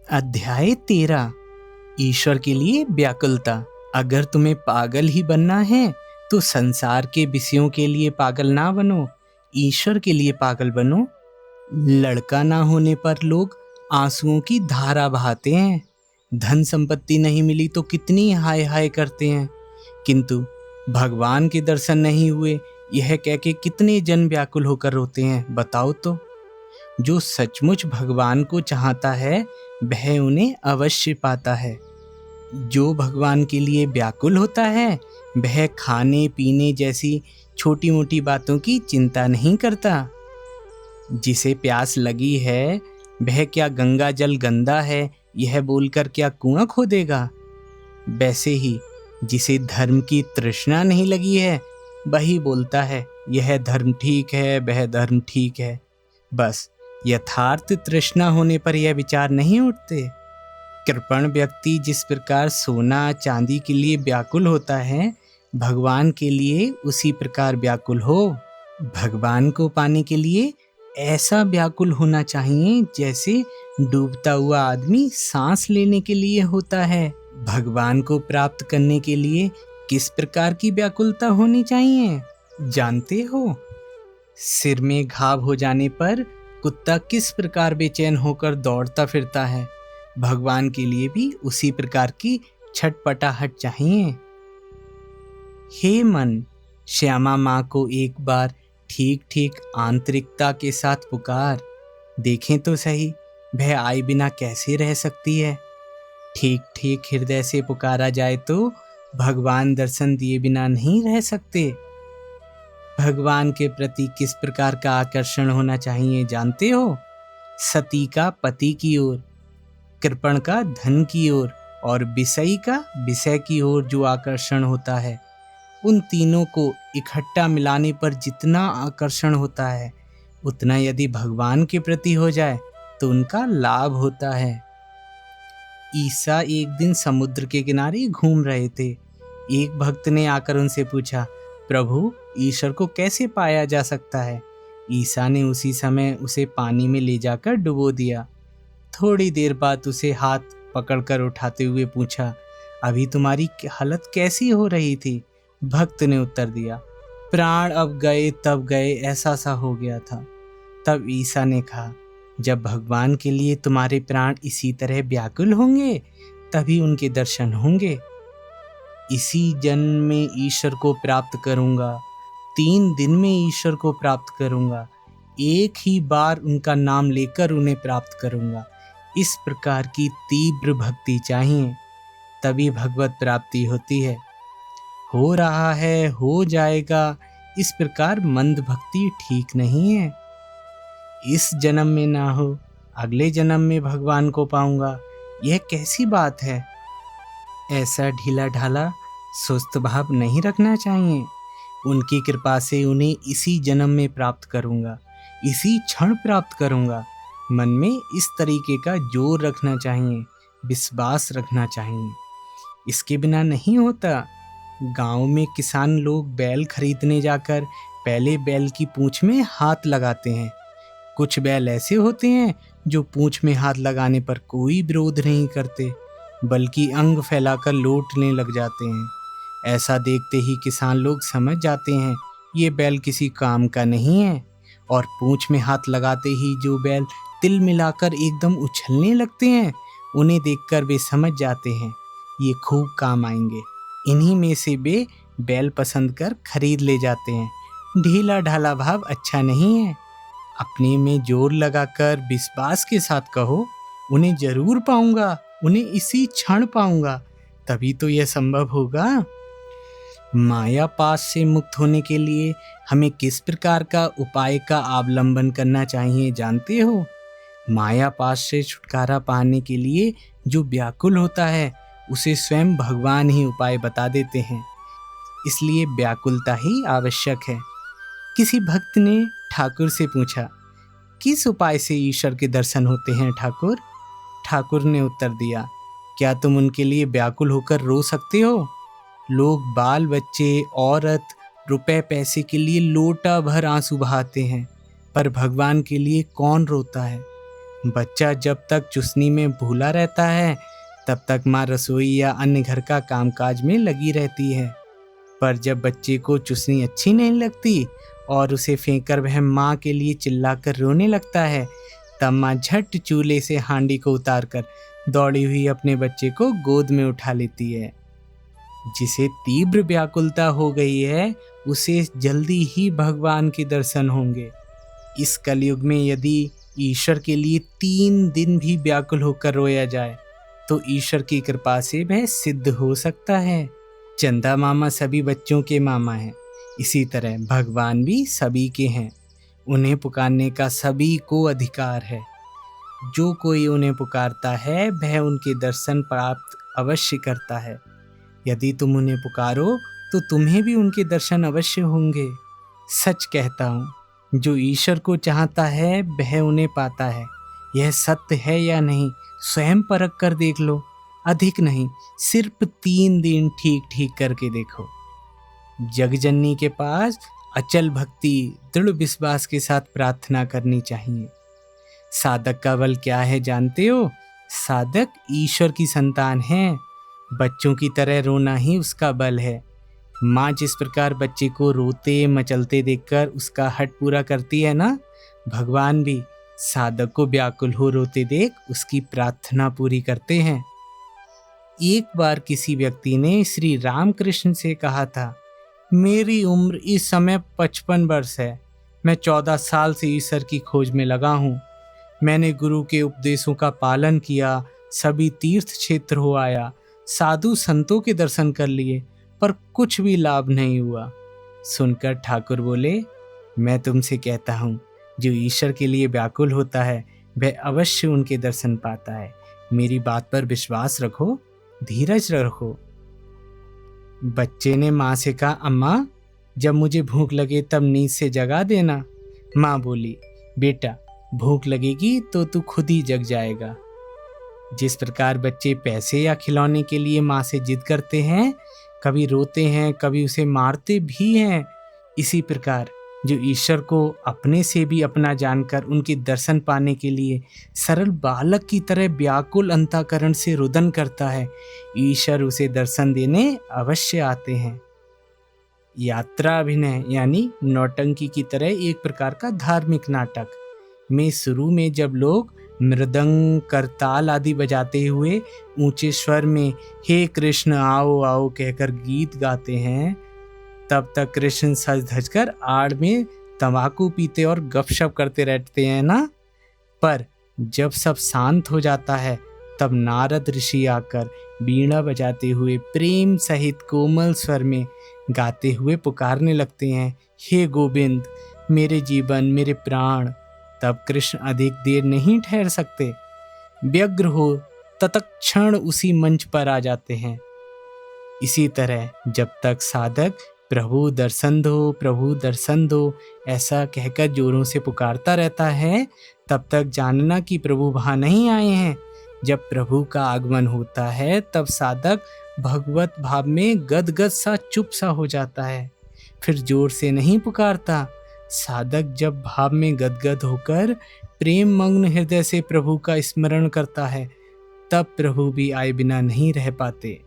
अध्याय 13। ईश्वर के लिए व्याकुलता। अगर तुम्हें पागल ही बनना है तो संसार के विषयों के लिए पागल ना बनो, ईश्वर के लिए पागल बनो। लड़का ना होने पर लोग आंसुओं की धारा बहाते हैं, धन संपत्ति नहीं मिली तो कितनी हाय हाय करते हैं, किंतु भगवान के दर्शन नहीं हुए यह कह के कितने जन व्याकुल होकर रोते हैं। बताओ तो। जो सचमुच भगवान को चाहता है वह उन्हें अवश्य पाता है। जो भगवान के लिए व्याकुल होता है वह खाने पीने जैसी छोटी मोटी बातों की चिंता नहीं करता। जिसे प्यास लगी है वह क्या गंगा जल गंदा है यह बोलकर क्या कुआं खोदेगा। वैसे ही जिसे धर्म की तृष्णा नहीं लगी है वही बोलता है यह धर्म ठीक है, वह धर्म ठीक है। बस यथार्थ तृष्णा होने पर यह विचार नहीं उठते। कृपण व्यक्ति जिस प्रकार सोना चांदी के लिए व्याकुल होता है, भगवान के लिए उसी प्रकार व्याकुल हो। भगवान को पाने के लिए ऐसा व्याकुल होना चाहिए जैसे डूबता हुआ आदमी सांस लेने के लिए होता है। भगवान को प्राप्त करने के लिए किस प्रकार की व्याकुलता होनी चाहिए जानते हो? सिर में घाव हो जाने पर कुत्ता किस प्रकार बेचैन होकर दौड़ता फिरता है, भगवान के लिए भी उसी प्रकार की छटपटाहट चाहिए। हे मन, श्यामा माँ को एक बार ठीक ठीक आंतरिकता के साथ पुकार। देखें तो सही वह आए बिना कैसे रह सकती है। ठीक ठीक हृदय से पुकारा जाए तो भगवान दर्शन दिए बिना नहीं रह सकते। भगवान के प्रति किस प्रकार का आकर्षण होना चाहिए जानते हो? सती का पति की ओर, कृपण का धन की ओर और विषयी का विषय की ओर जो आकर्षण होता है, उन तीनों को इकट्ठा मिलाने पर जितना आकर्षण होता है उतना यदि भगवान के प्रति हो जाए तो उनका लाभ होता है। ईसा एक दिन समुद्र के किनारे घूम रहे थे। एक भक्त ने आकर उनसे पूछा, प्रभु, ईश्वर को कैसे पाया जा सकता है? ईसा ने उसी समय उसे पानी में ले जाकर डुबो दिया। थोड़ी देर बाद उसे हाथ पकड़कर उठाते हुए पूछा, अभी तुम्हारी हालत कैसी हो रही थी? भक्त ने उत्तर दिया, प्राण अब गए तब गए ऐसा सा हो गया था। तब ईसा ने कहा, जब भगवान के लिए तुम्हारे प्राण इसी तरह व्याकुल होंगे तभी उनके दर्शन होंगे। इसी जन्म में ईश्वर को प्राप्त करूंगा, 3 दिन में ईश्वर को प्राप्त करूंगा, एक ही बार उनका नाम लेकर उन्हें प्राप्त करूंगा। इस प्रकार की तीव्र भक्ति चाहिए, तभी भगवत प्राप्ति होती है। हो रहा है, हो जाएगा, इस प्रकार मंद भक्ति ठीक नहीं है। इस जन्म में ना हो, अगले जन्म में भगवान को पाऊंगा, यह कैसी बात है? ऐसा ढीला ढाला सुस्त भाव नहीं रखना चाहिए। उनकी कृपा से उन्हें इसी जन्म में प्राप्त करूंगा, इसी क्षण प्राप्त करूंगा। मन में इस तरीके का जोर रखना चाहिए, विश्वास रखना चाहिए। इसके बिना नहीं होता। गांव में किसान लोग बैल खरीदने जाकर पहले बैल की पूंछ में हाथ लगाते हैं। कुछ बैल ऐसे होते हैं जो पूंछ में हाथ लगाने पर कोई विरोध नहीं करते, बल्कि अंग फैलाकर लौटने लग जाते हैं। ऐसा देखते ही किसान लोग समझ जाते हैं ये बैल किसी काम का नहीं है, और पूंछ में हाथ लगाते ही जो बैल तिल मिलाकर एकदम उछलने लगते हैं, उन्हें देखकर वे समझ जाते हैं ये खूब काम आएंगे। इन्हीं में से वे बैल पसंद कर खरीद ले जाते हैं। ढीला ढाला भाव अच्छा नहीं है। अपने में जोर लगाकर विश्वास के साथ कहो, उन्हें जरूर पाऊंगा, उन्हें इसी क्षण पाऊंगा, तभी तो यह संभव होगा। माया पास से मुक्त होने के लिए हमें किस प्रकार का उपाय का अवलंबन करना चाहिए जानते हो? माया पास से छुटकारा पाने के लिए जो व्याकुल होता है उसे स्वयं भगवान ही उपाय बता देते हैं। इसलिए व्याकुलता ही आवश्यक है। किसी भक्त ने ठाकुर से पूछा, किस उपाय से ईश्वर के दर्शन होते हैं ठाकुर? ठाकुर ने उत्तर दिया, क्या तुम उनके लिए व्याकुल होकर रो सकते हो? लोग बाल बच्चे, औरत, रुपए पैसे के लिए लोटा भर आंसू बहाते हैं, पर भगवान के लिए कौन रोता है? बच्चा जब तक चुसनी में भूला रहता है तब तक माँ रसोई या अन्य घर का कामकाज में लगी रहती है। पर जब बच्चे को चुसनी अच्छी नहीं लगती और उसे फेंककर वह माँ के लिए चिल्लाकर रोने लगता है, तब माँ झट चूल्हे से हांडी को उतारकर दौड़ी हुई अपने बच्चे को गोद में उठा लेती है। जिसे तीव्र व्याकुलता हो गई है उसे जल्दी ही भगवान के दर्शन होंगे। इस कलयुग में यदि ईश्वर के लिए 3 दिन भी व्याकुल होकर रोया जाए तो ईश्वर की कृपा से वह सिद्ध हो सकता है। चंदा मामा सभी बच्चों के मामा हैं, इसी तरह भगवान भी सभी के हैं। उन्हें पुकारने का सभी को अधिकार है। जो कोई उन्हें पुकारता है वह उनके दर्शन प्राप्त अवश्य करता है। यदि तुम उन्हें पुकारो तो तुम्हें भी उनके दर्शन अवश्य होंगे। सच कहता हूँ, जो ईश्वर को चाहता है वह उन्हें पाता है। यह सत्य है या नहीं स्वयं परख कर देख लो। अधिक नहीं, सिर्फ 3 दिन ठीक ठीक करके देखो। जगजननी के पास अचल भक्ति, दृढ़ विश्वास के साथ प्रार्थना करनी चाहिए। साधक का बल क्या है जानते हो? साधक ईश्वर की संतान है। बच्चों की तरह रोना ही उसका बल है। माँ जिस प्रकार बच्चे को रोते मचलते देखकर उसका हट पूरा करती है ना, भगवान भी साधक को व्याकुल हो रोते देख उसकी प्रार्थना पूरी करते हैं। एक बार किसी व्यक्ति ने श्री रामकृष्ण से कहा था, मेरी उम्र इस समय 55 वर्ष है। मैं 14 साल से ईश्वर की खोज में लगा हूँ। मैंने गुरु के उपदेशों का पालन किया, सभी तीर्थ क्षेत्र हो आया, साधु संतों के दर्शन कर लिए, पर कुछ भी लाभ नहीं हुआ। सुनकर ठाकुर बोले, मैं तुमसे कहता हूँ, जो ईश्वर के लिए व्याकुल होता है वह अवश्य उनके दर्शन पाता है। मेरी बात पर विश्वास रखो, धीरज रखो। बच्चे ने माँ से कहा, अम्मा जब मुझे भूख लगे तब नींद से जगा देना। माँ बोली, बेटा भूख लगेगी तो तू खुद ही जग जाएगा। जिस प्रकार बच्चे पैसे या खिलौने के लिए माँ से जिद करते हैं, कभी रोते हैं कभी उसे मारते भी हैं, इसी प्रकार जो ईश्वर को अपने से भी अपना जानकर उनके दर्शन पाने के लिए सरल बालक की तरह व्याकुल अंतःकरण से रुदन करता है, ईश्वर उसे दर्शन देने अवश्य आते हैं। यात्रा अभिनय यानी नौटंकी की तरह एक प्रकार का धार्मिक नाटक में शुरू में जब लोग मृदंग करताल आदि बजाते हुए ऊंचे स्वर में हे कृष्ण आओ आओ कहकर गीत गाते हैं, तब तक कृष्ण सज धज कर आड़ में तंबाकू पीते और गपशप करते रहते हैं ना। पर जब सब शांत हो जाता है तब नारद ऋषि आकर बीड़ा बजाते हुए प्रेम सहित कोमल स्वर में गाते हुए पुकारने लगते हैं, हे गोविंद मेरे जीवन मेरे प्राण। तब कृष्ण अधिक देर नहीं ठहर सकते, व्यग्र हो तत्क्षण उसी मंच पर आ जाते हैं। इसी तरह जब तक साधक प्रभु दर्शन दो प्रभु दर्शन दो ऐसा कहकर जोरों से पुकारता रहता है, तब तक जानना कि प्रभु वहां नहीं आए हैं। जब प्रभु का आगमन होता है तब साधक भगवत भाव में गदगद सा चुप सा हो जाता है, फिर जोर से नहीं पुकारता। साधक जब भाव में गदगद होकर प्रेम मग्न हृदय से प्रभु का स्मरण करता है, तब प्रभु भी आए बिना नहीं रह पाते।